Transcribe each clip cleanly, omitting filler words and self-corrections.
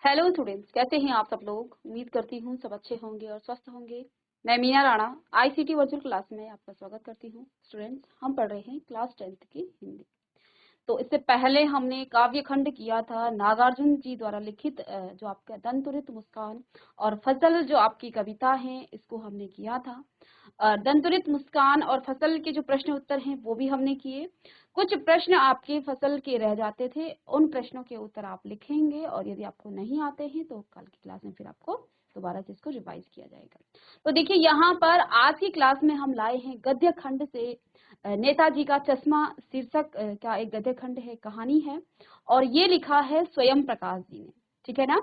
Hello students, कैसे हैं आप सब लोग। उम्मीद करती हूँ सब अच्छे होंगे और स्वस्थ होंगे। मैं Meena Rana ICT virtual class में आपका स्वागत करती हूँ। स्टूडेंट्स, हम पढ़ रहे हैं क्लास 10th की हिंदी। तो इससे पहले हमने काव्य खंड किया था नागार्जुन जी द्वारा लिखित जो आपका दंतुरित मुस्कान और फसल जो आपकी कविता है, इसको हमने किया था। दंतुरित मुस्कान और फसल के जो प्रश्न उत्तर हैं वो भी हमने किए। कुछ प्रश्न आपके फसल के रह जाते थे, उन प्रश्नों के उत्तर आप लिखेंगे और यदि आपको नहीं आते हैं तो कल की क्लास में फिर आपको दोबारा से इसको रिवाइज किया जाएगा। तो देखिए, यहाँ पर आज की क्लास में हम लाए हैं गद्य खंड से नेताजी का चश्मा शीर्षक का एक गद्य खंड है, कहानी है, और ये लिखा है स्वयं प्रकाश जी ने। ठीक है ना।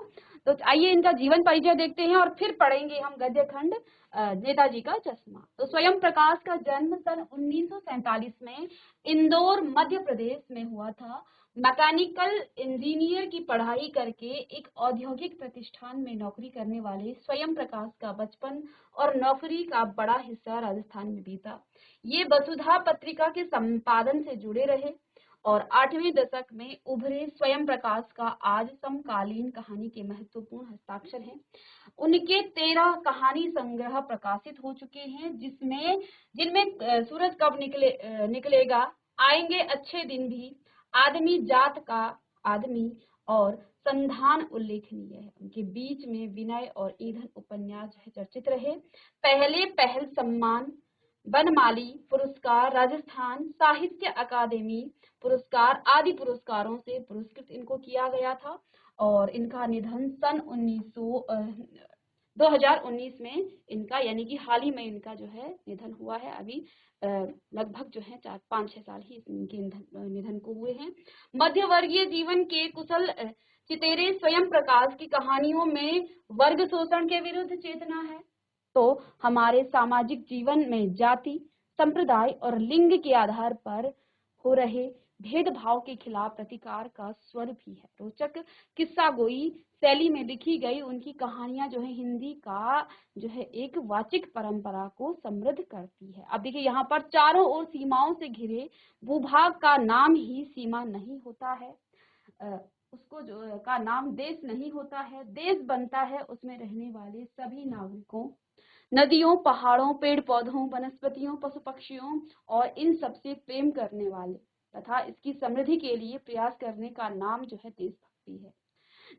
तो आइए इनका जीवन परिचय देखते हैं और फिर पढ़ेंगे हम गद्य खंड नेताजी का चश्मा। तो स्वयं प्रकाश का जन्म सन 1947 में इंदौर मध्य प्रदेश में हुआ था। मैकेनिकल इंजीनियर की पढ़ाई करके एक औद्योगिक प्रतिष्ठान में नौकरी करने वाले स्वयं प्रकाश का बचपन और नौकरी का बड़ा हिस्सा राजस्थान में बीता। ये वसुधा पत्रिका के संपादन से जुड़े रहे और 8वें दशक में उभरे स्वयं प्रकाश का आज समकालीन कहानी के महत्वपूर्ण हस्ताक्षर हैं। उनके 13 कहानी संग्रह प्रकाशित हो चुके हैं, जिनमें सूरज कब निकलेगा, आएंगे अच्छे दिन भी, आदमी जात का आदमी और संधान उल्लेखनीय है। उनके बीच में विनय और ईंधन उपन्यास चर्चित रहे। पहले पहल सम्मान बनमाली पुरस्कार, राजस्थान साहित्य अकादमी पुरस्कार आदि पुरस्कारों से पुरस्कृत इनको किया गया था। और इनका निधन सन 2019 में इनका, यानी कि हाल ही में इनका जो है निधन हुआ है। अभी लगभग जो है 4-5-6 साल ही इनके निधन को हुए हैं। मध्यवर्गीय जीवन के कुशल चितेरे स्वयं प्रकाश की कहानियों में वर्ग शोषण के विरुद्ध चेतना है, तो हमारे सामाजिक जीवन में जाति, संप्रदाय और लिंग के आधार पर हो रहे भेदभाव के खिलाफ प्रतिकार का स्वर भी है। रोचक किस्सा गोई शैली में लिखी गई उनकी कहानियां जो है हिंदी का जो है एक वाचिक परंपरा को समृद्ध करती है। अब देखिए, यहाँ पर चारों ओर सीमाओं से घिरे भूभाग का नाम ही सीमा नहीं होता है, उसको जो का नाम देश नहीं होता है। देश बनता है उसमें रहने वाले सभी नागरिकों, नदियों, पहाड़ों, पेड़ पौधों, वनस्पतियों, पशु पक्षियों और इन सबसे प्रेम करने वाले तथा इसकी समृद्धि के लिए प्रयास करने का नाम जो है देशभक्ति है।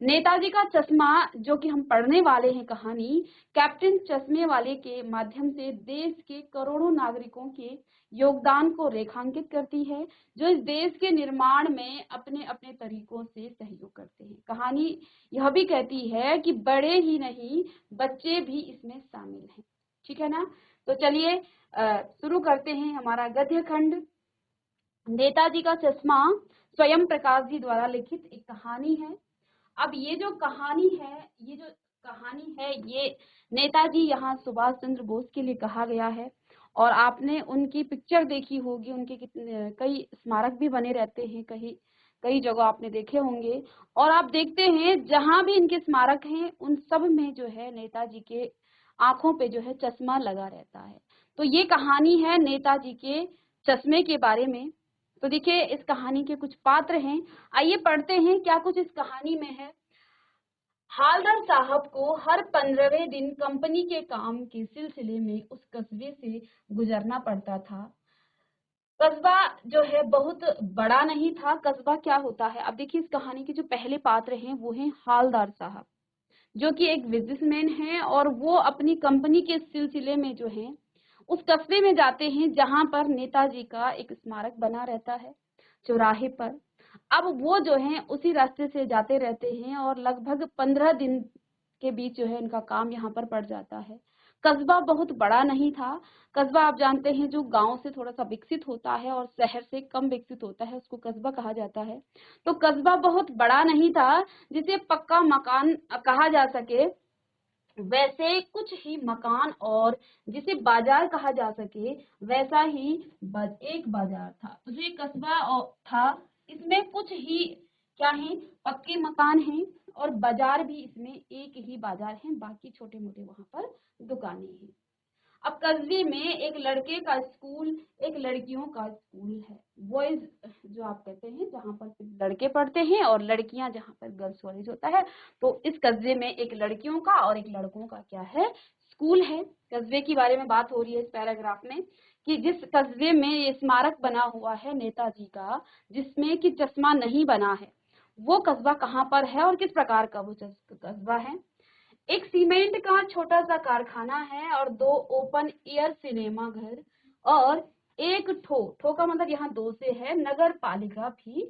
नेताजी का चश्मा जो कि हम पढ़ने वाले हैं कहानी, कैप्टन चश्मे वाले के माध्यम से देश के करोड़ों नागरिकों के योगदान को रेखांकित करती है, जो इस देश के निर्माण में अपने अपने तरीकों से सहयोग करते हैं। कहानी यह भी कहती है कि बड़े ही नहीं, बच्चे भी इसमें शामिल हैं। ठीक है ना। तो चलिए शुरू करते हैं हमारा गद्य खंड। नेताजी का चश्मा स्वयं प्रकाश जी द्वारा लिखित एक कहानी है। अब ये जो कहानी है, ये नेताजी यहाँ सुभाष चंद्र बोस के लिए कहा गया है। और आपने उनकी पिक्चर देखी होगी, उनके कितने कई स्मारक भी बने रहते हैं, कई कई जगह आपने देखे होंगे। और आप देखते हैं जहां भी इनके स्मारक हैं उन सब में जो है नेताजी के आंखों पे जो है चश्मा लगा रहता है। तो ये कहानी है नेताजी के चश्मे के बारे में। तो देखिए, इस कहानी के कुछ पात्र हैं, आइए पढ़ते हैं क्या कुछ इस कहानी में है। हालदार साहब को हर 15वें दिन कंपनी के काम के सिलसिले में उस कस्बे से गुजरना पड़ता था। कस्बा जो है बहुत बड़ा नहीं था। कस्बा क्या होता है, अब देखिए, इस कहानी के जो पहले पात्र हैं वो हैं हालदार साहब, जो कि एक बिजनेसमैन हैं और वो अपनी कंपनी के सिलसिले में जो है उस कस्बे में जाते हैं जहां पर नेताजी का एक स्मारक बना रहता है, चौराहे पर। अब वो जो है उसी रास्ते से जाते रहते हैं और लगभग 15 दिन के बीच जो है इनका काम यहाँ पर पड़ जाता है। कस्बा बहुत बड़ा नहीं था। कस्बा आप जानते हैं जो गांव से थोड़ा सा विकसित होता है और शहर से कम विकसित होता है, उसको कस्बा कहा जाता है। तो कस्बा बहुत बड़ा नहीं था जिसे पक्का मकान कहा जा सके, वैसे कुछ ही मकान, और जिसे बाजार कहा जा सके वैसा ही एक बाजार था। तो जो ये कस्बा था, इसमें कुछ ही क्या है, पक्के मकान हैं और बाजार भी इसमें एक ही बाजार है, बाकी छोटे मोटे वहां पर दुकानें हैं। अब कस्बे में एक लड़के का स्कूल, एक लड़कियों का स्कूल है, बॉयज जो आप कहते हैं, जहाँ पर सिर्फ लड़के पढ़ते हैं और लड़कियां जहाँ पर गर्ल्स कॉलेज होता है। तो इस कस्बे में एक लड़कियों का और एक लड़कों का क्या है, स्कूल है। कस्बे की बारे में बात हो रही है इस पैराग्राफ में कि जिस कस्बे में ये स्मारक बना हुआ है नेताजी का, जिसमें कि चश्मा नहीं बना है, वो कस्बा कहाँ पर है और किस प्रकार का वो कस्बा है। एक सीमेंट का छोटा सा कारखाना है और 2 ओपन एयर सिनेमा घर और एक ठो का मतलब यहाँ 2 से है, नगर पालिका भी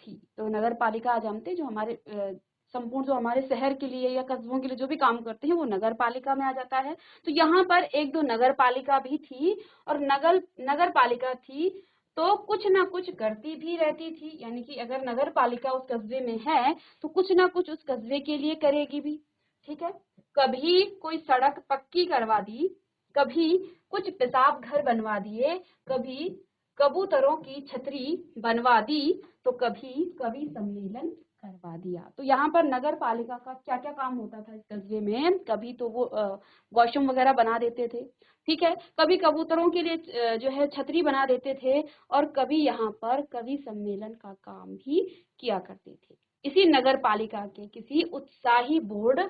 थी। तो नगर पालिका आप जानते हैं, जो हमारे संपूर्ण जो हमारे शहर के लिए या कस्बों के लिए जो भी काम करते हैं वो नगर पालिका में आ जाता है। तो यहाँ पर 1-2 नगर पालिका भी थी और नगर पालिका थी तो कुछ ना कुछ करती भी रहती थी, यानी कि अगर नगर पालिका उस कस्बे में है तो कुछ ना कुछ उस कस्बे के लिए करेगी भी। ठीक है, कभी कोई सड़क पक्की करवा दी, कभी कुछ पेशाब घर बनवा दिए, कभी कबूतरों की छतरी बनवा दी, तो कभी कवि सम्मेलन करवा दिया। तो यहाँ पर नगर पालिका का क्या क्या काम होता था इस कस्बे में, कभी तो वो वॉशरूम वगैरह बना देते थे, ठीक है, कभी कबूतरों के लिए जो है छतरी बना देते थे, और कभी यहाँ पर कवि सम्मेलन का काम भी किया करते थे। इसी नगर पालिका के किसी उत्साही बोर्ड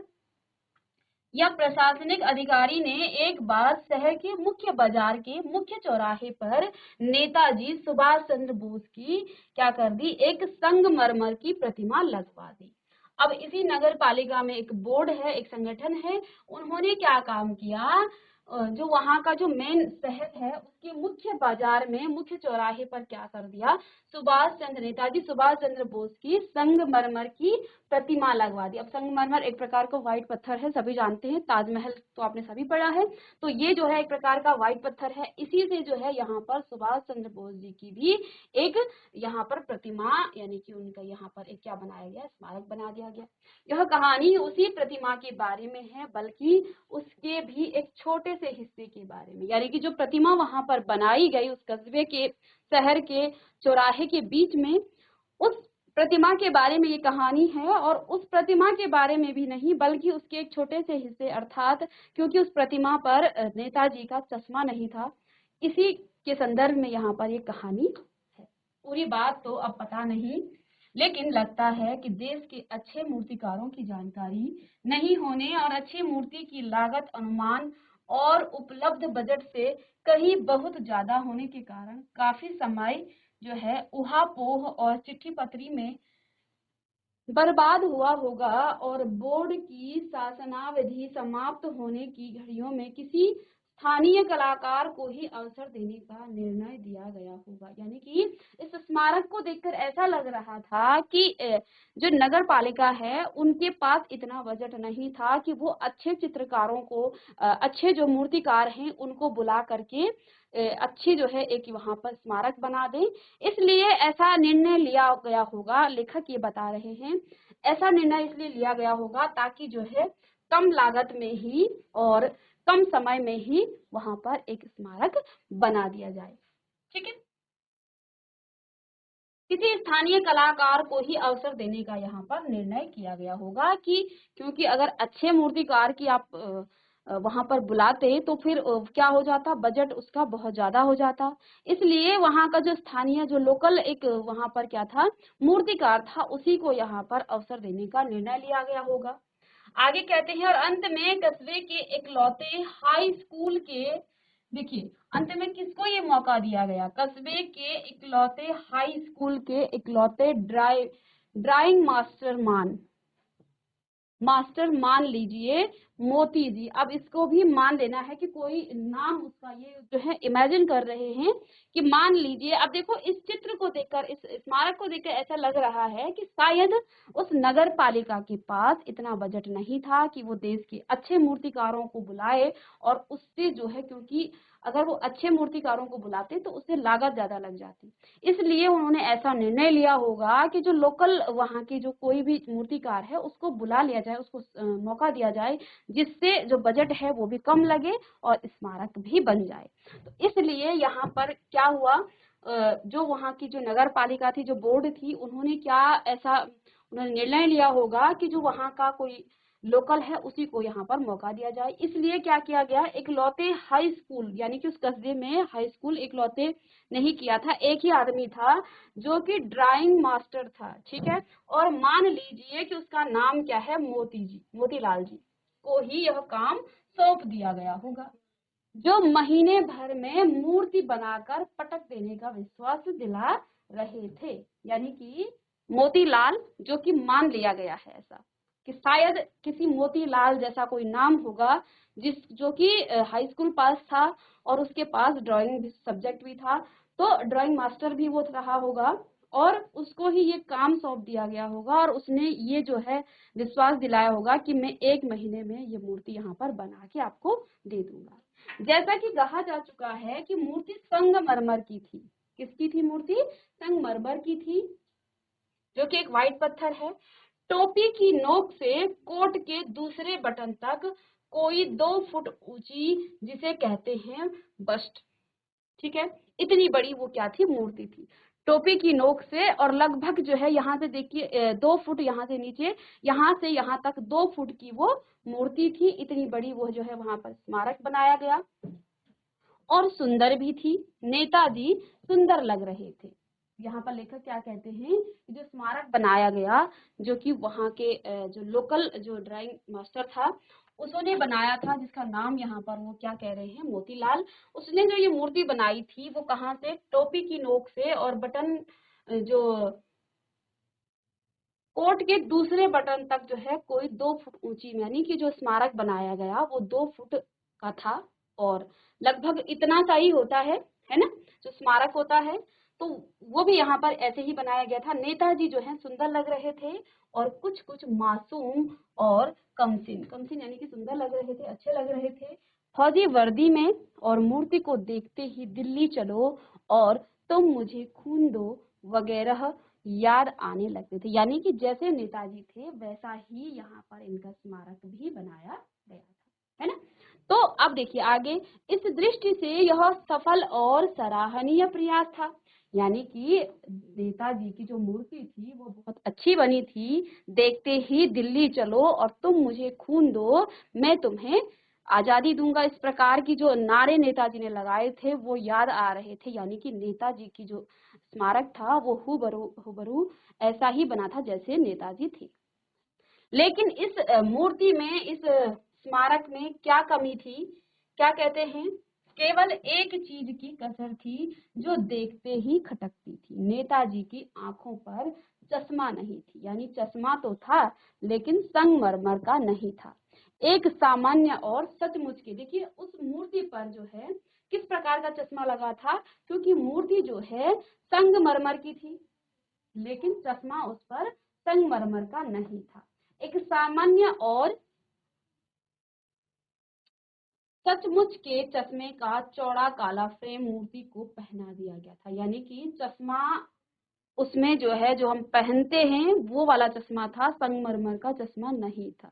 या प्रशासनिक अधिकारी ने एक बार शहर के मुख्य बाजार के मुख्य चौराहे पर नेताजी सुभाष चंद्र बोस की क्या कर दी, एक संगमरमर की प्रतिमा लगवा दी। अब इसी नगर पालिका में एक बोर्ड है, एक संगठन है, उन्होंने क्या काम किया, जो वहां का जो मेन शहर है उसके मुख्य बाजार में मुख्य चौराहे पर क्या कर दिया, नेताजी सुभाष चंद्र बोस की संगमरमर की प्रतिमा लगवा दी। अब संगमरमर एक प्रकार का व्हाइट पत्थर है, सभी जानते हैं, ताजमहल तो आपने सभी पढ़ा है, तो ये जो है एक प्रकार का व्हाइट पत्थर है, इसी से जो है यहाँ पर सुभाष चंद्र बोस जी की भी एक यहाँ पर प्रतिमा, यानी कि उनका यहाँ पर एक क्या बनाया गया, स्मारक बना दिया गया। यह कहानी उसी प्रतिमा के बारे में है, बल्कि उसके भी एक छोटे से हिस्से के बारे में, यानी कि जो प्रतिमा वहां पर बनाई गई उस कस्बे के शहर के चौराहे के बीच में, उस प्रतिमा के बारे में ये कहानी है। और उस प्रतिमा के बारे में भी नहीं, बल्कि उसके एक छोटे से हिस्से, अर्थात क्योंकि उस प्रतिमा पर नेताजी का चश्मा नहीं था, इसी के संदर्भ में यहाँ पर ये कहानी है। पूरी बात तो अब पता नहीं, लेकिन लगता है कि देश के अच्छे मूर्तिकारों की जानकारी नहीं होने और अच्छी मूर्ति की लागत अनुमान और उपलब्ध बजट से कहीं बहुत ज्यादा होने के कारण काफी समय जो है उहापोह और चिट्ठी पत्री में बर्बाद हुआ होगा, और बोर्ड की शासनावधि समाप्त होने की घड़ियों में किसी स्थानीय कलाकार को ही अवसर देने का निर्णय दिया गया होगा। यानी कि इस स्मारक को देखकर ऐसा लग रहा था कि जो नगर पालिका है उनके पास इतना बजट नहीं था कि वो अच्छे चित्रकारों को, अच्छे जो मूर्तिकार हैं उनको बुला करके अच्छी जो है एक वहां पर स्मारक बना दें। इसलिए ऐसा निर्णय लिया गया होगा, लेखक ये बता रहे हैं, ऐसा निर्णय इसलिए लिया गया होगा ताकि जो है कम लागत में ही और कम समय में ही वहां पर एक स्मारक बना दिया जाए। ठीक है, किसी स्थानीय कलाकार को ही अवसर देने का यहाँ पर निर्णय किया गया होगा, कि क्योंकि अगर अच्छे मूर्तिकार की आप वहां पर बुलाते तो फिर क्या हो जाता, बजट उसका बहुत ज्यादा हो जाता, इसलिए वहां का जो स्थानीय जो लोकल एक वहां पर क्या था, मूर्तिकार था, उसी को यहाँ पर अवसर देने का निर्णय लिया गया होगा। आगे कहते हैं, और अंत में कस्बे के इकलौते हाई स्कूल के, देखिए अंत में किसको ये मौका दिया गया, कस्बे के इकलौते हाई स्कूल के इकलौते ड्राइंग मास्टर मान लीजिए मोती जी। अब इसको भी मान लेना है कि कोई नाम उसका ये जो है इमेजिन कर रहे हैं कि मान लीजिए, अब देखो इस चित्र को देखकर, इस स्मारक को देखकर ऐसा लग रहा है कि शायद उस नगर पालिका के पास इतना बजट नहीं था कि वो देश के अच्छे मूर्तिकारों को बुलाए, और उससे जो है, क्योंकि अगर वो अच्छे मूर्तिकारों को बुलाते तो उससे लागत ज्यादा लग जाती, इसलिए उन्होंने ऐसा निर्णय लिया होगा कि जो लोकल वहाँ की जो कोई भी मूर्तिकार है उसको बुला लिया जाए, उसको मौका दिया जाए, जिससे जो बजट है वो भी कम लगे और स्मारक भी बन जाए। तो इसलिए यहाँ पर क्या हुआ, जो वहाँ की जो नगर पालिका थी, जो बोर्ड थी, उन्होंने क्या ऐसा उन्होंने निर्णय लिया होगा कि जो वहाँ का कोई लोकल है उसी को यहाँ पर मौका दिया जाए। इसलिए क्या किया गया, इकलौते हाई स्कूल यानी कि उस कस्बे में हाई स्कूल इकलौते नहीं किया था, एक ही आदमी था जो कि ड्राइंग मास्टर था, ठीक है। और मान लीजिए कि उसका नाम क्या है, मोतीलाल जी को ही यह काम सौंप दिया गया होगा, जो महीने भर में मूर्ति बनाकर पटक देने का विश्वास दिला रहे थे। यानी कि मोतीलाल, जो कि मान लिया गया है ऐसा कि शायद किसी मोतीलाल जैसा कोई नाम होगा जो कि हाई स्कूल पास था और उसके पास ड्राइंग सब्जेक्ट भी था, तो ड्राइंग मास्टर भी वो रहा होगा और उसको ही ये काम सौंप दिया गया होगा और उसने ये जो है विश्वास दिलाया होगा कि मैं 1 महीने में ये मूर्ति यहाँ पर बना के आपको दे दूंगा। जैसा कि कहा जा चुका है कि मूर्ति संगमरमर की थी। किसकी थी मूर्ति? संगमरमर की थी, जो कि एक व्हाइट पत्थर है। टोपी की नोक से कोट के दूसरे बटन तक कोई 2 फुट ऊंची, जिसे कहते हैं बस्ट, ठीक है, इतनी बड़ी वो क्या थी, मूर्ति थी। टोपी की नोक से और लगभग जो है यहाँ से देखिए 2 फुट, यहाँ से नीचे, यहाँ से यहाँ तक 2 फुट की वो मूर्ति थी। इतनी बड़ी वो जो है वहां पर स्मारक बनाया गया और सुंदर भी थी। नेताजी सुंदर लग रहे थे। यहाँ पर लेखक क्या कहते हैं, जो स्मारक बनाया गया, जो कि वहाँ के जो लोकल जो ड्राइंग मास्टर था उसने बनाया था, जिसका नाम यहाँ पर वो क्या कह रहे हैं, मोतीलाल। उसने जो ये मूर्ति बनाई थी वो कहाँ से, टोपी की नोक से और बटन जो कोट के दूसरे बटन तक जो है कोई 2 फुट ऊंची, यानी कि जो स्मारक बनाया गया वो 2 फुट का था और लगभग इतना सा ही होता है ना, जो स्मारक होता है, तो वो भी यहाँ पर ऐसे ही बनाया गया था। नेताजी जो है सुंदर लग रहे थे और कुछ कुछ मासूम और कमसिन, कमसिन यानी कि सुंदर लग रहे थे, अच्छे लग रहे थे, फौजी वर्दी में, और मूर्ति को देखते ही दिल्ली चलो और तुम मुझे खून दो वगैरह याद आने लगते थे। यानी कि जैसे नेताजी थे वैसा ही यहाँ पर इनका स्मारक भी बनाया गया था, है ना। तो अब देखिए आगे, इस दृष्टि से यह सफल और सराहनीय प्रयास था। यानी कि नेताजी की जो मूर्ति थी वो बहुत अच्छी बनी थी। देखते ही दिल्ली चलो और तुम मुझे खून दो, मैं तुम्हें आजादी दूंगा, इस प्रकार की जो नारे नेताजी ने लगाए थे वो याद आ रहे थे। यानी कि नेताजी की जो स्मारक था वो हुबरू ऐसा ही बना था जैसे नेताजी थे। लेकिन इस मूर्ति में, इस स्मारक में क्या कमी थी, क्या कहते हैं, केवल एक चीज की कसर थी जो देखते ही खटकती थी। नेताजी की आंखों पर चश्मा नहीं थी। यानी चश्मा तो था लेकिन संगमरमर का नहीं था, एक सामान्य और सचमुच के, देखिए उस मूर्ति पर जो है किस प्रकार का चश्मा लगा था, क्योंकि मूर्ति जो है संगमरमर की थी लेकिन चश्मा उस पर संगमरमर का नहीं था। एक सामान्य और सचमुच के चश्मे का चौड़ा काला फ्रेम मूर्ति को पहना दिया गया था। यानी कि चश्मा उसमें जो है, जो हम पहनते हैं वो वाला चश्मा था, संगमरमर का चश्मा नहीं था।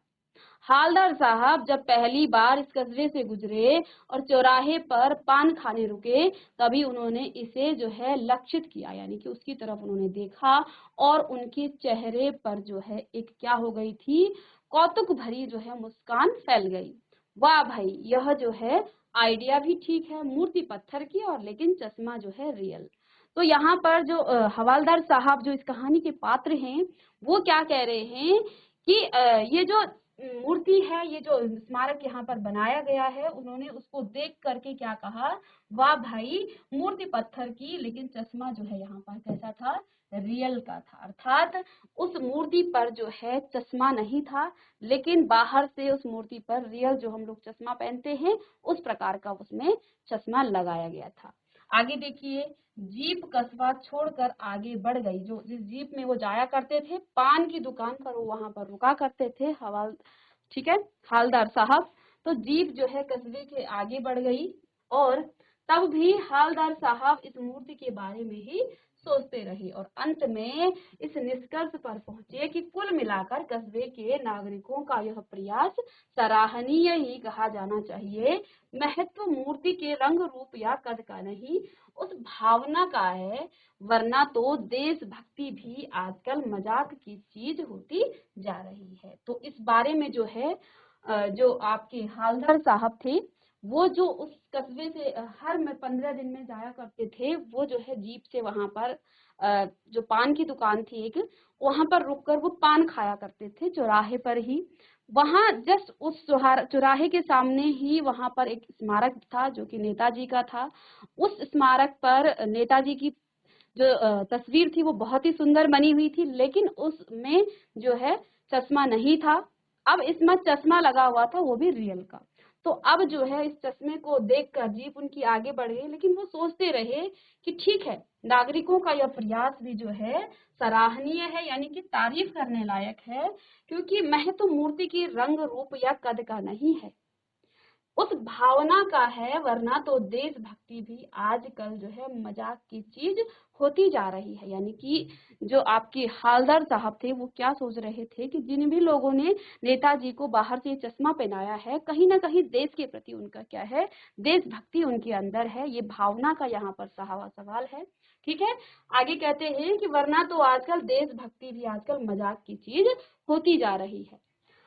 हालदार साहब जब पहली बार इस कस्बे से गुजरे और चौराहे पर पान खाने रुके, तभी उन्होंने इसे जो है लक्षित किया, यानी कि उसकी तरफ उन्होंने देखा और उनके चेहरे पर जो है एक क्या हो गई थी, कौतुक भरी जो है मुस्कान फैल गई। वाह भाई, यह जो है आइडिया भी ठीक है, मूर्ति पत्थर की और लेकिन चश्मा जो है रियल। तो यहाँ पर जो हवालदार साहब जो इस कहानी के पात्र हैं वो क्या कह रहे हैं कि ये जो मूर्ति है, ये जो स्मारक यहाँ पर बनाया गया है, उन्होंने उसको देख करके क्या कहा, वाह भाई, मूर्ति पत्थर की लेकिन चश्मा जो है यहाँ पर कैसा था, रियल का था। अर्थात उस मूर्ति पर जो है चश्मा नहीं था लेकिन बाहर से उस मूर्ति पर रियल जो हम लोग चश्मा पहनते हैं उस प्रकार का उसमें चश्मा लगाया गया था। आगे देखिए, जीप कस्बा छोड़कर आगे बढ़ गई। जो जिस जीप में वो जाया करते थे, पान की दुकान पर वो वहां पर रुका करते थे ठीक है, हालदार साहब। तो जीप जो है कस्बे के आगे बढ़ गई और तब भी हालदार साहब इस मूर्ति के बारे में ही सोचते रहे और अंत में इस निष्कर्ष पर पहुंचे कि कुल मिलाकर कस्बे के नागरिकों का यह प्रयास सराहनीय ही कहा जाना चाहिए। महत्व मूर्ति के रंग रूप या कद का नहीं, उस भावना का है, वरना तो देशभक्ति भी आजकल मजाक की चीज होती जा रही है। तो इस बारे में जो है जो आपके हालदार साहब थे, वो जो उस कस्बे से हर 15 दिन में जाया करते थे, वो जो है जीप से वहां पर जो पान की दुकान थी एक, वहां पर रुककर वो पान खाया करते थे चौराहे पर ही। वहां जस्ट उस चौराहे के सामने ही वहां पर एक स्मारक था जो कि नेताजी का था। उस स्मारक पर नेताजी की जो तस्वीर थी वो बहुत ही सुंदर बनी हुई थी, लेकिन उसमें जो है चश्मा नहीं था। अब इसमें चश्मा लगा हुआ था, वो भी रियल का। तो अब जो है इस चश्मे को देखकर जीप उनकी आगे बढ़ गई, लेकिन वो सोचते रहे कि ठीक है, नागरिकों का यह प्रयास भी जो है सराहनीय है, यानी कि तारीफ करने लायक है, क्योंकि महत्व मूर्ति की रंग रूप या कद का नहीं है, उस भावना का है, वरना तो देशभक्ति भी आजकल जो है मजाक की चीज होती जा रही है। यानी कि जो आपके हालदार साहब थे वो क्या सोच रहे थे कि जिन भी लोगों ने नेताजी को बाहर से चश्मा पहनाया है, कहीं ना कहीं देश के प्रति उनका क्या है, देशभक्ति उनके अंदर है। ये भावना का यहाँ पर सवाल है। ठीक है, आगे कहते हैं कि वरना तो आजकल देशभक्ति भी आजकल मजाक की चीज होती जा रही है।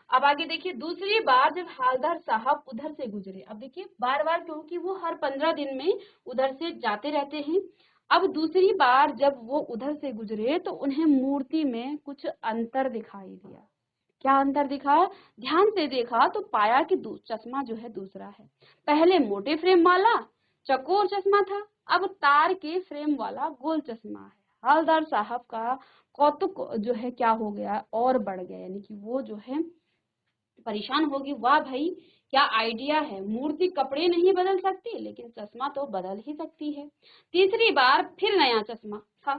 अब आगे देखिए, दूसरी बार जब हालदार साहब उधर से गुजरे, अब देखिए बार बार, क्योंकि वो हर 15 दिन में उधर से जाते रहते हैं। अब दूसरी बार जब वो उधर से गुजरे तो उन्हें मूर्ति में कुछ अंतर दिखाई दिया। क्या अंतर दिखा? ध्यान से देखा तो पाया कि चश्मा जो है दूसरा है। पहले मोटे फ्रेम वाला चकोर चश्मा था, अब तार के फ्रेम वाला गोल चश्मा है। हालदार साहब का कौतुक जो है क्या हो गया, और बढ़ गया, यानी कि वो जो है परेशान होगी, वाह भाई क्या आइडिया है, मूर्ति कपड़े नहीं बदल सकती लेकिन चश्मा तो बदल ही सकती है। तीसरी बार फिर नया चश्मा था।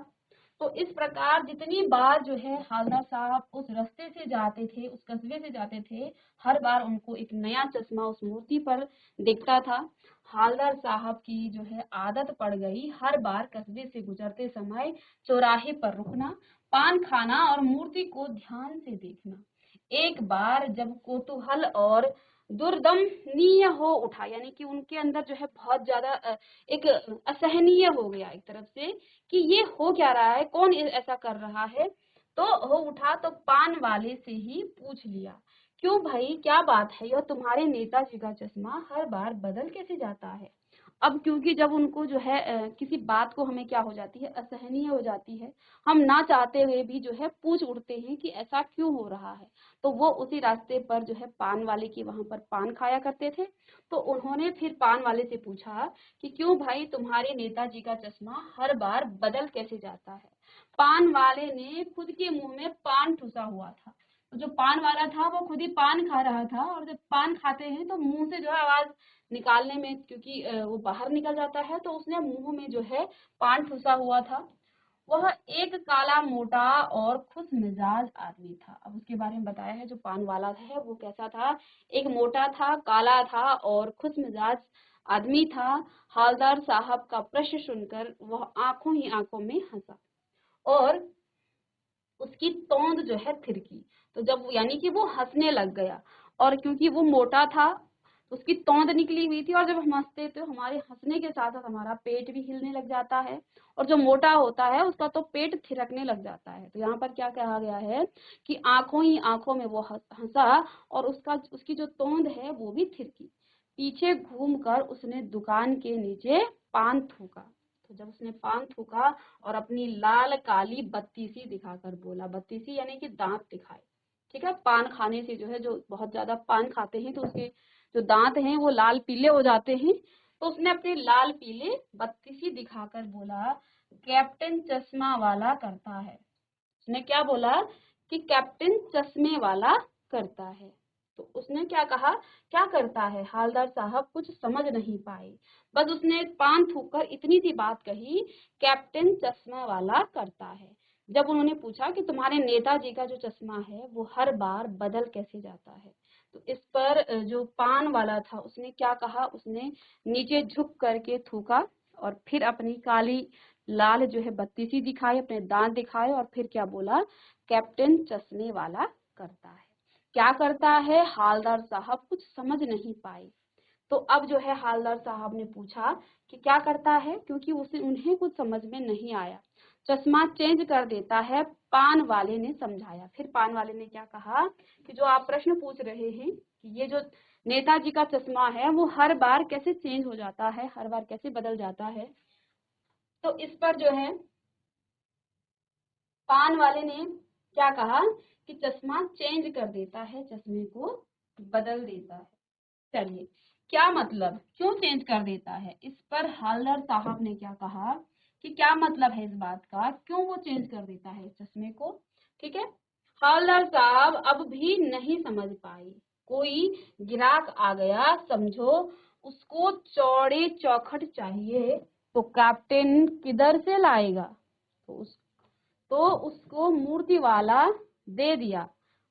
तो इस प्रकार जितनी बार जो है हालदार साहब उस रास्ते से जाते थे, उस कस्बे से जाते थे, हर बार उनको एक नया चश्मा उस मूर्ति पर दिखता था। हालदार साहब की जो है आदत पड़ गई हर बार कस्बे से गुजरते समय चौराहे पर रुकना, पान खाना और मूर्ति को ध्यान से देखना। एक बार जब कौतूहल और दुर्दमनीय हो उठा, यानी कि उनके अंदर जो है बहुत ज्यादा एक असहनीय हो गया एक तरफ से कि ये हो क्या रहा है, कौन ऐसा कर रहा है, तो हो उठा तो पान वाले से ही पूछ लिया, क्यों भाई क्या बात है, यह तुम्हारे नेताजी का चश्मा हर बार बदल कैसे जाता है। अब क्योंकि जब उनको जो है किसी बात को हमें क्या हो जाती है, असहनीय हो जाती है, हम ना चाहते हुए भी जो है पूछ उठते हैं कि ऐसा क्यों हो रहा है। तो वो उसी रास्ते पर जो है पान वाले की वहां पर पान खाया करते थे। तो उन्होंने फिर पान वाले से पूछा कि क्यों भाई तुम्हारे नेताजी का चश्मा हर बार बदल कैसे जाता है। पान वाले ने खुद के मुंह में पान ठुसा हुआ था। तो जो पान वाला था वो खुद ही पान खा रहा था, और जब पान खाते हैं तो मुंह से जो है आवाज निकालने में, क्योंकि वो बाहर निकल जाता है, तो उसने मुंह में जो है पान ठुसा हुआ था। वह एक काला मोटा और खुश मिजाज आदमी था। अब उसके बारे में बताया है जो पान वाला है वो कैसा था, एक मोटा था, काला था और खुश मिजाज आदमी था। हालदार साहब का प्रश्न सुनकर वह आंखों ही आंखों में हंसा और उसकी तोंद जो है थिरकी। तो जब यानी कि वो हंसने लग गया, और क्योंकि वो मोटा था तो उसकी तोंद निकली हुई थी, और जब हम हंसते तो हमारे हंसने के साथ साथ हमारा पेट भी हिलने लग जाता है, और जो मोटा होता है उसका तो पेट थिरकने लग जाता है। तो यहाँ पर क्या कहा गया है कि आंखों ही आंखों में वो हंसा और उसकी जो तोंद है वो भी थिरकी। पीछे घूमकर उसने दुकान के नीचे पान थूका। तो जब उसने पान थूका और अपनी लाल काली बत्तीसी दिखाकर बोला, बत्तीसी यानी कि दांत दिखाए, ठीक है, पान खाने से जो है, जो बहुत ज्यादा पान खाते हैं तो उसके जो दांत हैं वो लाल पीले हो जाते हैं। तो उसने अपने लाल पीले बत्तीसी दिखाकर बोला, कैप्टन चश्मा वाला करता है। उसने क्या बोला कि कैप्टन चश्मे वाला करता है। तो उसने क्या कहा, क्या करता है, हालदार साहब कुछ समझ नहीं पाए, बस उसने पान थूककर इतनी सी बात कही, कैप्टन चश्मा वाला करता है। जब उन्होंने पूछा कि तुम्हारे नेताजी का जो चश्मा है वो हर बार बदल कैसे जाता है, तो इस पर जो पान वाला था उसने क्या कहा, उसने नीचे झुक करके थूका और फिर अपनी काली लाल जो है बत्ती सी दिखाई, अपने दांत दिखाए और फिर क्या बोला, कैप्टन चश्मे वाला करता है। क्या करता है, हालदार साहब कुछ समझ नहीं पाए। तो अब जो है हालदार साहब ने पूछा कि क्या करता है, क्योंकि उन्हें कुछ समझ में नहीं आया। चश्मा चेंज कर देता है, पान वाले ने समझाया। फिर पान वाले ने क्या कहा कि जो आप प्रश्न पूछ रहे हैं कि ये जो नेताजी का चश्मा है वो हर बार कैसे चेंज हो जाता है, हर बार कैसे बदल जाता है, तो इस पर जो है पान वाले ने क्या कहा कि चश्मा चेंज कर देता है, चश्मे को बदल देता है। चलिए, क्या मतलब, क्यों चेंज कर देता है, इस पर हालदार साहब ने क्या कहा कि क्या मतलब है इस बात का, क्यों वो चेंज कर देता है चश्मे को। ठीक है, हालदार साहब अब भी नहीं समझ पाए। कोई ग्राहक आ गया समझो, उसको चौड़े चौखट चाहिए, तो कैप्टन किधर से लाएगा, तो उसको मूर्ति वाला दे दिया,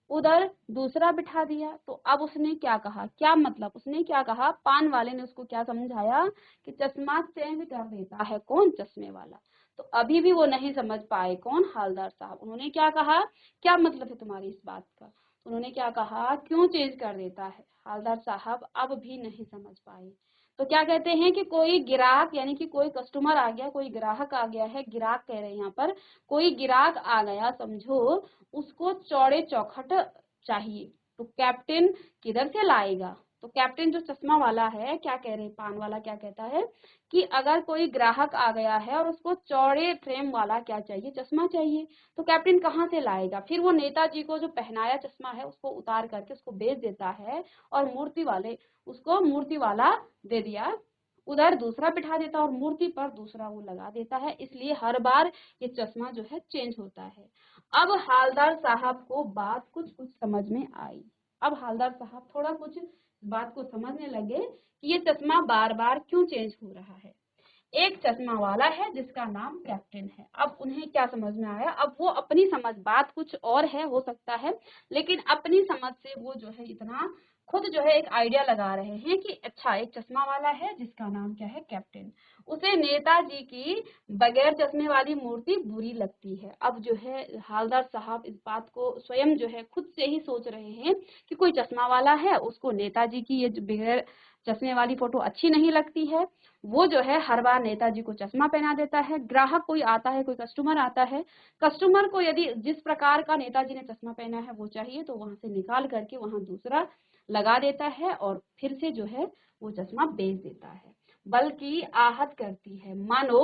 उधर दूसरा बिठा दिया। तो अब उसने क्या कहा, क्या मतलब, उसने क्या कहा, पान वाले ने उसको क्या समझाया कि चश्मा चेंज कर देता है, कौन, चश्मे वाला। तो अभी भी वो नहीं समझ पाए, कौन, हालदार साहब। उन्होंने क्या कहा, क्या मतलब है तुम्हारी इस बात का, उन्होंने क्या कहा, क्यों चेंज कर देता है। हालदार साहब अब भी नहीं समझ पाए। तो क्या कहते हैं कि कोई ग्राहक यानी कि कोई कस्टमर आ गया, कोई ग्राहक आ गया है, ग्राहक कह रहे हैं यहाँ पर, कोई ग्राहक आ गया समझो, उसको चौड़े चौखट चाहिए, तो कैप्टन किधर से लाएगा। तो कैप्टन जो चश्मा वाला है क्या कह रहे हैं, पान वाला क्या कहता है कि अगर कोई ग्राहक आ गया है और उसको चौड़े फ्रेम वाला क्या चाहिए, चश्मा चाहिए, तो कैप्टन कहाँ से लाएगा। फिर वो नेताजी को जो पहनाया चश्मा है उसको उतार करके उसको बेच देता है और उसको मूर्ति वाला दे दिया, उधर दूसरा बिठा देता और मूर्ति पर दूसरा वो लगा देता है, इसलिए हर बार ये चश्मा जो है चेंज होता है। अब हालदार साहब को बात कुछ कुछ समझ में आई। अब हालदार साहब थोड़ा कुछ बात को समझने लगे कि ये चश्मा बार बार क्यों चेंज हो रहा है। एक चश्मा वाला है जिसका नाम कैप्टन है। अब उन्हें क्या समझ में आया, अब वो अपनी समझ, बात कुछ और है हो सकता है, लेकिन अपनी समझ से वो जो है इतना खुद जो है एक आइडिया लगा रहे हैं कि अच्छा एक चश्मा वाला है जिसका नाम क्या है, कैप्टन, उसे नेताजी की बगैर चश्मे वाली मूर्ति बुरी लगती है। अब जो है हालदार साहब इस बात को स्वयं जो है खुद से ही सोच रहे हैं कि कोई चश्मा वाला है, उसको नेताजी की ये बगैर चश्मे वाली फोटो अच्छी नहीं लगती है, वो जो है हर बार नेताजी को चश्मा पहना देता है। ग्राहक कोई आता है, कोई कस्टमर आता है, कस्टमर को यदि जिस प्रकार का नेताजी ने चश्मा पहना है वो चाहिए तो वहां से निकाल करके वहां दूसरा लगा देता है और फिर से जो है वो चश्मा बेच देता है, बल्कि आहत करती है, मानो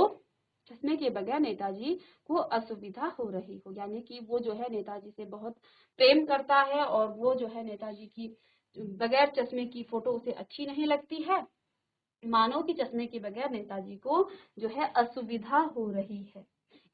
चश्मे के बगैर नेताजी को असुविधा हो रही हो, यानी कि वो जो है नेताजी से बहुत प्रेम करता है और वो जो है नेताजी की बगैर चश्मे की फोटो उसे अच्छी नहीं लगती है, मानो कि चश्मे के बगैर नेताजी को जो है असुविधा हो रही है,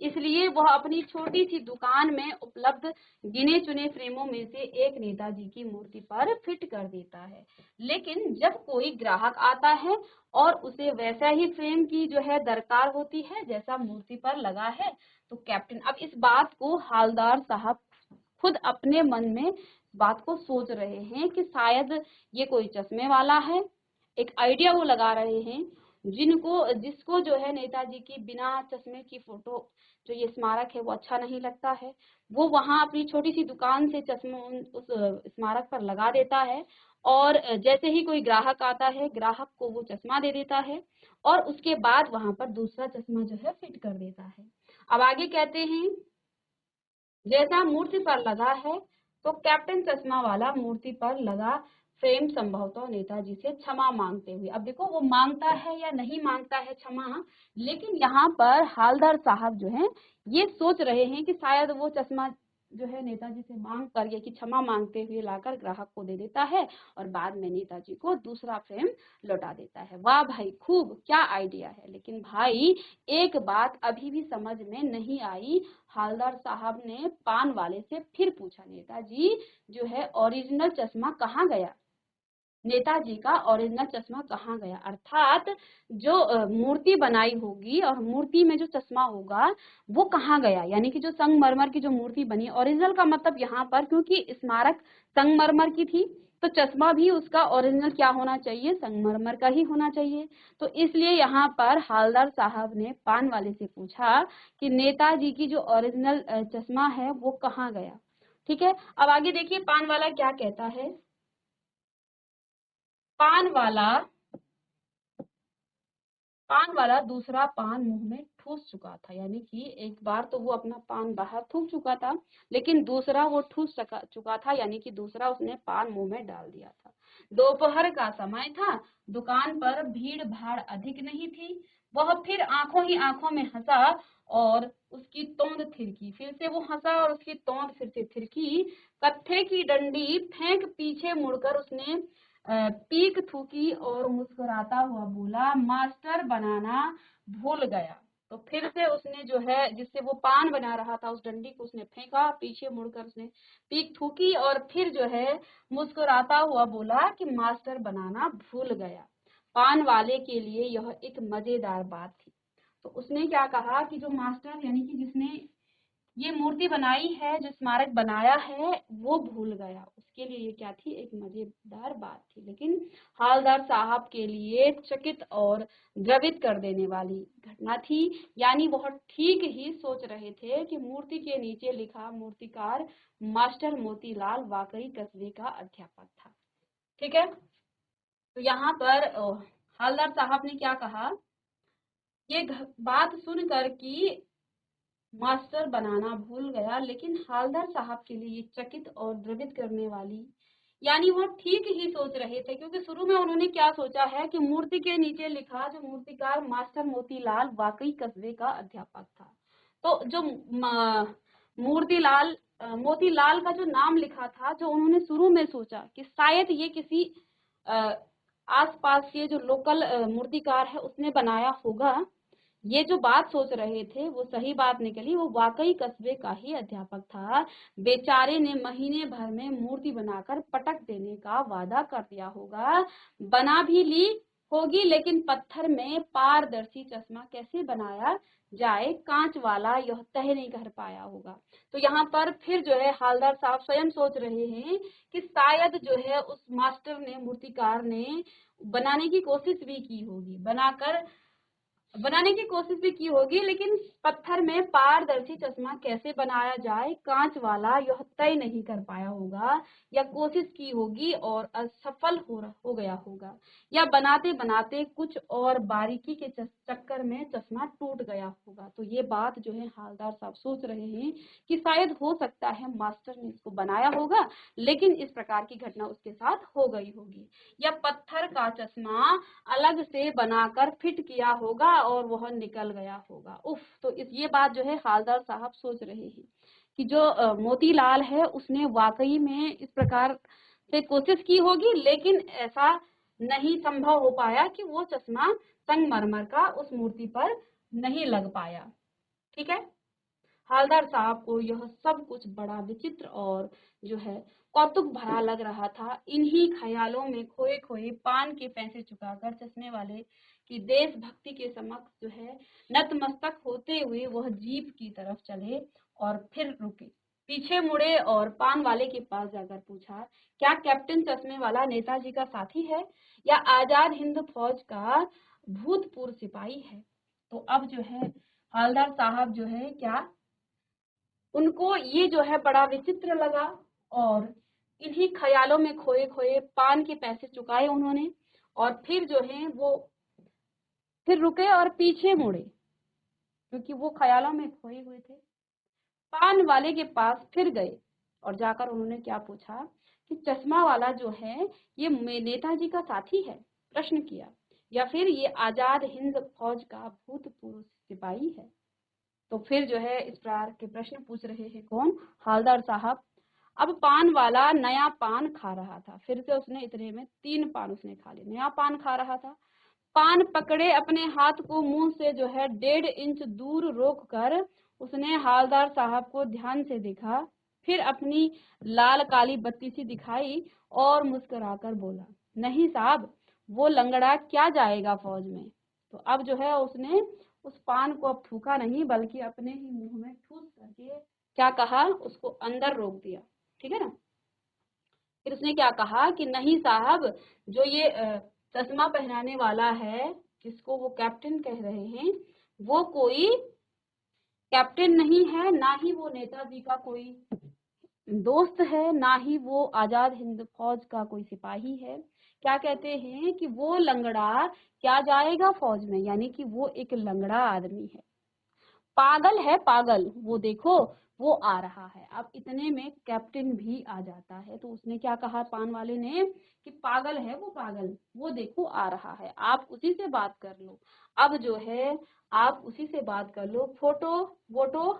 इसलिए वह अपनी छोटी सी दुकान में उपलब्ध गिने चुने फ्रेमों में से एक नेताजी की मूर्ति पर फिट कर देता है। लेकिन जब कोई ग्राहक आता है और उसे वैसा ही फ्रेम की जो है दरकार होती है जैसा मूर्ति पर लगा है, तो कैप्टन, अब इस बात को हालदार साहब खुद अपने मन में बात को सोच रहे हैं कि शायद ये कोई चश्मे वाला है, एक आइडिया वो लगा रहे हैं, जिसको जो है नेताजी की बिना चश्मे की फोटो जो ये स्मारक है वो अच्छा नहीं लगता है, वो वहां अपनी छोटी सी दुकान से चश्मा उस स्मारक पर लगा देता है और जैसे ही कोई ग्राहक आता है ग्राहक को वो चश्मा दे देता है और उसके बाद वहां पर दूसरा चश्मा जो है फिट कर देता है। अब आगे कहते हैं, जैसा मूर्ति पर लगा है तो कैप्टन चश्मा वाला मूर्ति पर लगा फ्रेम संभवतः नेताजी से क्षमा मांगते हुए, अब देखो वो मांगता है या नहीं मांगता है क्षमा, लेकिन यहाँ पर हालदार साहब जो है ये सोच रहे हैं कि शायद वो चश्मा जो है नेताजी से मांग कर या कि क्षमा मांगते हुए लाकर ग्राहक को दे देता है और बाद में नेताजी को दूसरा फ्रेम लौटा देता है। वाह भाई, खूब, क्या आइडिया है। लेकिन भाई एक बात अभी भी समझ में नहीं आई। हालदार साहब ने पान वाले से फिर पूछा, नेताजी जो है ओरिजिनल चश्मा कहाँ गया, नेताजी का ओरिजिनल चश्मा कहाँ गया, अर्थात जो मूर्ति बनाई होगी और मूर्ति में जो चश्मा होगा वो कहाँ गया, यानी कि जो संगमरमर की जो मूर्ति बनी, ओरिजिनल का मतलब यहाँ पर क्योंकि स्मारक संगमरमर की थी तो चश्मा भी उसका ओरिजिनल क्या होना चाहिए, संगमरमर का ही होना चाहिए। तो इसलिए यहाँ पर हालदार साहब ने पान वाले से पूछा कि नेताजी की जो ओरिजिनल चश्मा है वो कहाँ गया। ठीक है, अब आगे देखिए पान वाला क्या कहता है। पान वाला दूसरा पान मुंह में ठूस चुका था, यानी कि एक बार तो वो अपना पान बाहर थूक चुका था, लेकिन दूसरा वो ठूस चुका था, यानी कि दूसरा उसने पान मुंह में डाल दिया था। दोपहर का समय था, दुकान पर भीड़ भाड़ अधिक नहीं थी। वह फिर आंखों ही आंखों में हंसा और उसकी तोंद थिरकी। फिर से वो हंसा और उसकी तोंद फिर से थिरकी। कत्थे की डंडी फेंक पीछे मुड़कर उसने पीक थूकी और मुस्कुराता हुआ बोला, मास्टर बनाना भूल गया। तो फिर से उसने जो है जिससे वो पान बना रहा था उस डंडी को उसने फेंका, पीछे मुड़कर उसने पीक थूकी और फिर जो है मुस्कुराता हुआ बोला कि मास्टर बनाना भूल गया। पान वाले के लिए यह एक मजेदार बात थी। तो उसने क्या कहा कि जो मास्टर यानी कि जिसने ये मूर्ति बनाई है, जो स्मारक बनाया है, वो भूल गया। उसके लिए ये क्या थी, एक मजेदार बात थी, लेकिन हालदार साहब के लिए चकित और द्रवित कर देने वाली घटना थी। यानी वह ठीक ही सोच रहे थे कि मूर्ति के नीचे लिखा मूर्तिकार मास्टर मोतीलाल वाकई कस्बे का अध्यापक था। ठीक है, तो यहाँ पर हालदार साहब ने क्या कहा, ये बात सुनकर कि मास्टर बनाना भूल गया, लेकिन हालदार साहब के लिए ये चकित और द्रवित करने वाली, यानी वह ठीक ही सोच रहे थे, क्योंकि शुरू में उन्होंने क्या सोचा है कि मूर्ति के नीचे लिखा जो मूर्तिकार मास्टर मोतीलाल वाकई कस्बे का अध्यापक था। तो जो मूर्तिलाल मोतीलाल का जो नाम लिखा था, जो उन्होंने शुरू में सोचा कि शायद ये किसी आसपास के जो लोकल मूर्तिकार है उसने बनाया होगा, ये जो बात सोच रहे थे वो सही बात निकली, वो वाकई कस्बे का ही अध्यापक था। बेचारे ने महीने भर में मूर्ति बनाकर पटक देने का वादा कर दिया होगा, बना भी ली होगी, लेकिन पत्थर में पारदर्शी चश्मा कैसे बनाया जाए, कांच वाला, यह तय नहीं कर पाया होगा। तो यहाँ पर फिर जो है हालदार साहब स्वयं सोच रहे हैं कि शायद जो है उस मास्टर ने, मूर्तिकार ने बनाने की कोशिश भी की होगी, बनाने की कोशिश भी की होगी, लेकिन पत्थर में पारदर्शी चश्मा कैसे बनाया जाए, कांच वाला, यह तय नहीं कर पाया होगा, या कोशिश की होगी और असफल हो गया होगा, या बनाते बनाते कुछ और बारीकी के चक्कर में चश्मा टूट गया होगा। तो ये बात जो है हालदार साहब सोच रहे हैं कि शायद हो सकता है मास्टर ने इसको बनाया होगा, लेकिन इस प्रकार की घटना उसके साथ हो गई होगी, या पत्थर का चश्मा अलग से बनाकर फिट किया होगा और वह निकल गया होगा। उफ, तो ये बात जो है हालदार साहब सोच रहे हैं कि जो मोतीलाल है उसने वाकई में इस प्रकार से कोशिश की होगी, लेकिन ऐसा नहीं संभव हो पाया कि वो चश्मा संगमरमर का उस मूर्ति पर नहीं लग पाया। ठीक है, हालदार साहब को यह सब कुछ बड़ा विचित्र और जो है कौतुक भरा लग रहा था। इन्हीं ख्यालों में खोए खोए पान के पैसे चुकाकर चश्मे वाले की देशभक्ति के समक्ष जो है नतमस्तक होते हुए वह जीप की तरफ चले और फिर रुके, पीछे मुड़े और पान वाले के पास जाकर पूछा, क्या कैप्टन चश्मे वाला नेताजी का साथी है या आजाद हिंद फौज का भूतपूर्व सिपाही है? तो अब जो है हालदार साहब जो है क्या, उनको ये जो है बड़ा विचित्र लगा और इन्हीं ख्यालों में खोए खोए पान के पैसे चुकाए उन्होंने और फिर जो है वो फिर रुके और पीछे मुड़े, क्योंकि वो ख्यालों में खोए हुए थे। पान वाले के पास फिर गए और जाकर उन्होंने क्या पूछा कि चश्मा वाला जो है ये नेताजी का साथी है, प्रश्न किया, या फिर ये आजाद हिंद फौज का भूतपूर्व सिपाही है? तो फिर जो है इस प्रकार के प्रश्न पूछ रहे हैं कौन, हालदार साहब। अब पान वाला नया पान खा रहा था, फिर से उसने इतने में 3 पान उसने खा लिए, नया पान खा रहा था। पान पकड़े अपने हाथ को मुंह से जो है 1.5 इंच दूर रोक कर उसने हालदार साहब को ध्यान से देखा, फिर अपनी लाल काली बत्ती सी दिखाई और मुस्कुराकर बोला, नहीं साहब, वो लंगड़ा क्या जाएगा फौज में। तो अब जो है उसने उस पान को अब थूका नहीं, बल्कि अपने ही मुंह में ठूस करके क्या कहा, उसको अंदर रोक दिया। ठीक है ना, फिर उसने क्या कहा कि नहीं साहब, जो ये चश्मा पहनाने वाला है, जिसको वो कैप्टन कह रहे हैं, वो कोई कैप्टन नहीं है, ना ही वो नेताजी का कोई दोस्त है, ना ही वो आजाद हिंद फौज का कोई सिपाही है। क्या कहते हैं कि वो लंगड़ा क्या जाएगा फौज में, यानी कि वो एक लंगड़ा आदमी है, पागल है पागल, वो देखो वो आ रहा है। अब इतने में कैप्टन भी आ जाता है। तो उसने क्या कहा पान वाले ने कि पागल है वो पागल, वो देखो आ रहा है, आप उसी से बात कर लो। अब जो है आप उसी से बात कर लो, फोटो वोटो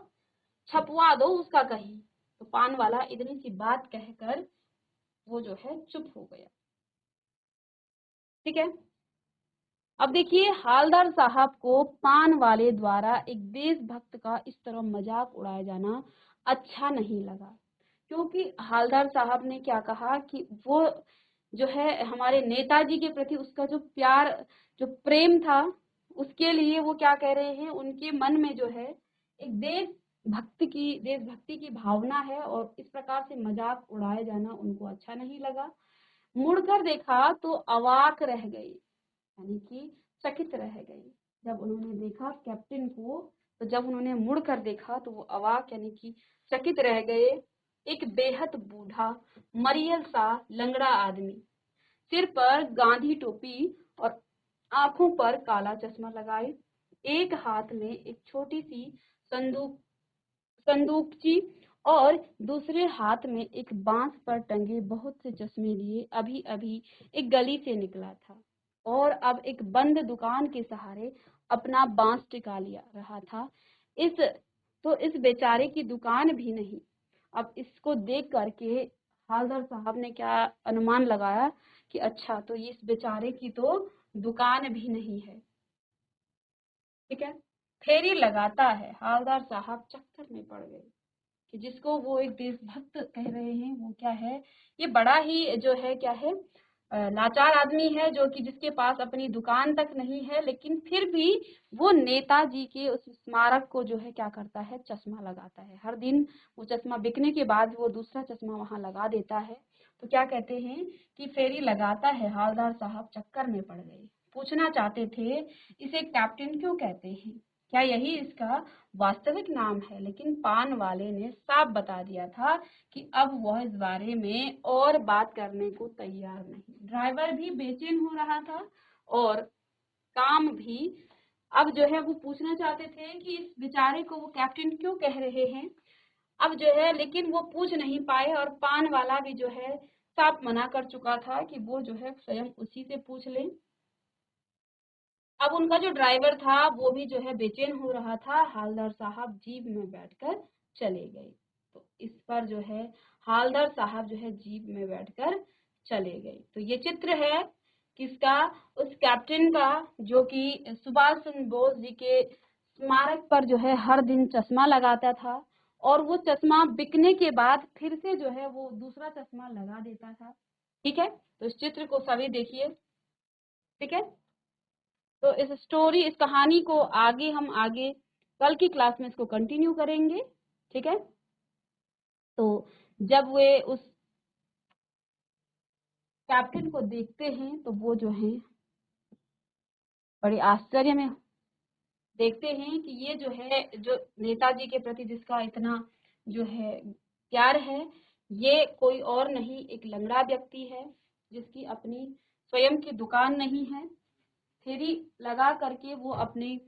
छपवा दो उसका कहीं। तो पान वाला इतनी सी बात कहकर वो जो है चुप हो गया। ठीक है। अब देखिए हालदार साहब को पान वाले द्वारा एक देशभक्त का इस तरह मजाक उड़ाया जाना अच्छा नहीं लगा, क्योंकि हालदार साहब ने क्या कहा कि वो जो है हमारे नेताजी के प्रति उसका जो प्यार, जो प्रेम था, उसके लिए वो क्या कह रहे हैं, उनके मन में जो है एक देशभक्ति की भावना है, और इस प्रकार से मजाक उड़ाया जाना उनको अच्छा नहीं लगा। मुड़कर देखा तो अवाक रह गई, यानी कि चकित रह गई। जब उन्होंने देखा कैप्टन को, तो जब उन्होंने मुड़कर देखा तो वो अवाक यानी कि चकित रह गए। एक बेहद बूढ़ा मरियल सा लंगड़ा आदमी, सिर पर गांधी टोपी और आंखों पर काला चश्मा लगाए, एक हाथ में एक छोटी सी संदूक संदूकची और दूसरे हाथ में एक बांस पर टंगे बहुत से चश्मे लिए अभी अभी एक गली से निकला था, और अब एक बंद दुकान के सहारे अपना बांस टिका लिया रहा था। इस इस बेचारे की दुकान भी नहीं। अब इसको देख करके हालदार साहब ने क्या अनुमान लगाया कि अच्छा, तो इस बेचारे की तो दुकान भी नहीं है। ठीक है। फेरी लगाता है, हालदार साहब चक्कर में पड़ गए कि जिसको वो एक देशभक्त कह रहे हैं वो क्या है, ये बड़ा ही जो है क्या है, लाचार आदमी है, जो कि जिसके पास अपनी दुकान तक नहीं है, लेकिन फिर भी वो नेताजी के उस स्मारक को जो है क्या करता है, चश्मा लगाता है हर दिन। वो चश्मा बिकने के बाद वो दूसरा चश्मा वहां लगा देता है। तो क्या कहते हैं कि फेरी लगाता है, हालदार साहब चक्कर में पड़ गए, पूछना चाहते थे इसे कैप्टन क्यों कहते हैं, क्या यही इसका वास्तविक नाम है, लेकिन पान वाले ने साफ बता दिया था कि अब वह इस बारे में और बात करने को तैयार नहीं। ड्राइवर भी बेचैन हो रहा था और काम भी। अब जो है वो पूछना चाहते थे कि इस बेचारे को वो कैप्टन क्यों कह रहे हैं। अब जो है लेकिन वो पूछ नहीं पाए, और पान वाला भी जो है साफ मना कर चुका था कि वो जो है स्वयं उसी से पूछ ले। अब उनका जो ड्राइवर था वो भी जो है बेचैन हो रहा था। हालदार साहब जीप में बैठकर चले गए। तो इस पर जो है हालदार साहब जो है जीप में बैठकर चले गए। तो ये चित्र है किसका, उस कैप्टन का, जो कि सुभाष चंद्र बोस जी के स्मारक पर जो है हर दिन चश्मा लगाता था, और वो चश्मा बिकने के बाद फिर से जो है वो दूसरा चश्मा लगा देता था। ठीक है। तो इस चित्र को सभी देखिए। ठीक है। तो इस कहानी को आगे कल की क्लास में इसको कंटिन्यू करेंगे। ठीक है। तो जब वे उस कैप्टन को देखते हैं तो वो जो है बड़े आश्चर्य में देखते हैं कि ये जो है, जो नेताजी के प्रति जिसका इतना जो है प्यार है, ये कोई और नहीं, एक लंगड़ा व्यक्ति है, जिसकी अपनी स्वयं की दुकान नहीं है। फेरी लगा करके वो अपने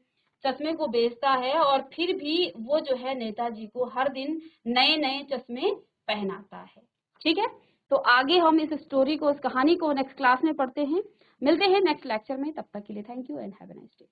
चश्मे को बेचता है, और फिर भी वो जो है नेताजी को हर दिन नए नए चश्मे पहनाता है। ठीक है। तो आगे हम इस स्टोरी को, इस कहानी को नेक्स्ट क्लास में पढ़ते हैं। मिलते हैं नेक्स्ट लेक्चर में, तब तक के लिए thank you and have a nice day.